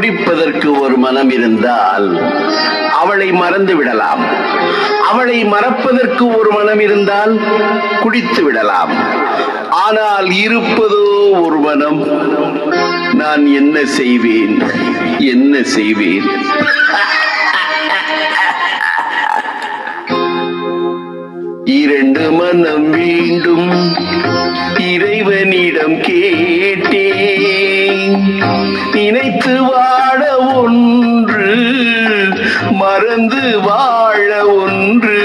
குடிப்பதற்கு ஒரு மனம் இருந்தால் அவளை மறந்து விடலாம். அவளை மறப்பதற்கு ஒரு மனம் இருந்தால் குடித்து விடலாம். ஆனால் இருப்பதோ ஒரு மனம். நான் என்ன செய்வேன், என்ன செய்வேன்? இரண்டு மனம் வேண்டும் இறைவனிடம் கேட்டேன். நினைத்து வாழ ஒன்று, மறந்து வாழ ஒன்று.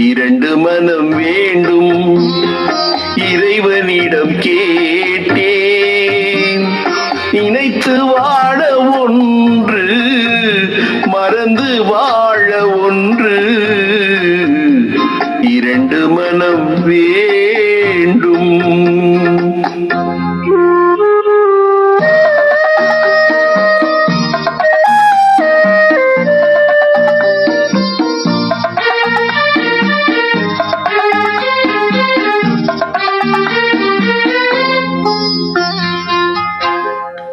இரண்டு மனம் வேண்டும் இறைவனிடம் கேட்டேன். நினைத்து வாழ ஒன்று, மறந்து வாழ ஒன்று. இரண்டு மனம் வேண்டும்.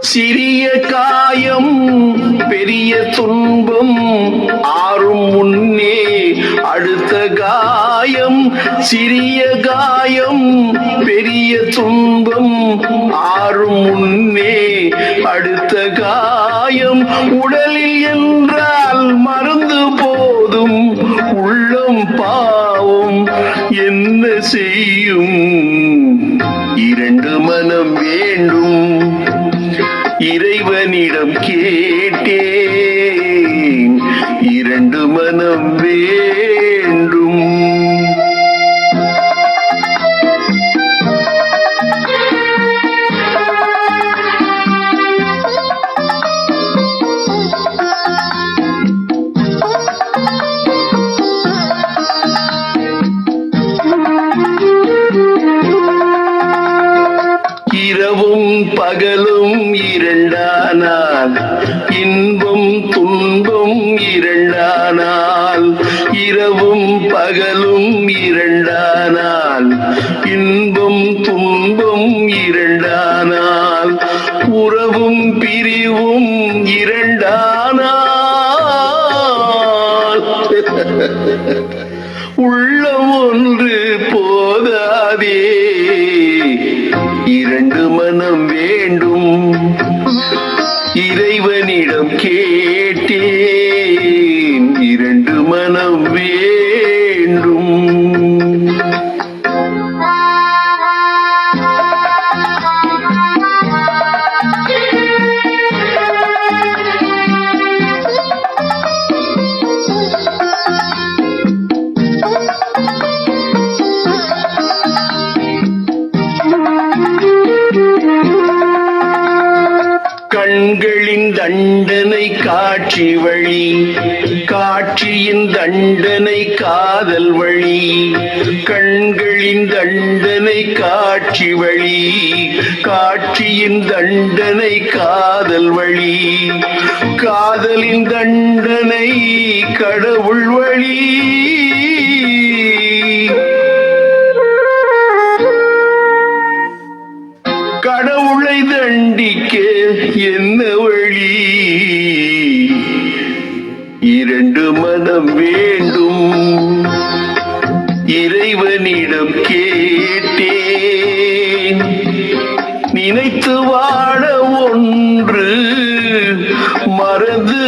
சிறிய காயம் பெரிய துன்பம் ஆறும் முன்னே அடுத்த காயம். சிறிய காயம் பெரிய துன்பம் ஆறும் முன்னே அடுத்த காயம். உடலில் என்றால் மருந்து போதும், உள்ளம் பாவம் என்ன செய்யும்? இரண்டு மனம் வேண்டும் இறைவனிடம் கேட்டேன். இரண்டு மனம் வேண்டும். இரவும் பகலும் இரண்டானால், இன்பம் துன்பம் இரண்டானால். இரவும் பகலும் இரண்டானால், இன்பம் துன்பம் இரண்டானால். உறவும் பிரிவும் இரண்டானால். உள்ளம் ஒன்று போதாதே, இரண்டு மனம் வேண்டும் இறைவனிடம் கேட்டேன். இரண்டு மனம் வேண்டும். கண்களின் தண்டனை காட்சி வழி, காட்சியின் தண்டனை காதல் வழி. கண்களின் தண்டனை காட்சி வழி, காட்சியின் தண்டனை காதல் வழி. காதலின் தண்டனை கடவுள் வழி. கடவுளை தண்டிக்க என்ன வழி? இரண்டு மனம் வேண்டும் இறைவனிடம் கேட்டேன். நினைத்து வாழ ஒன்று, மறந்து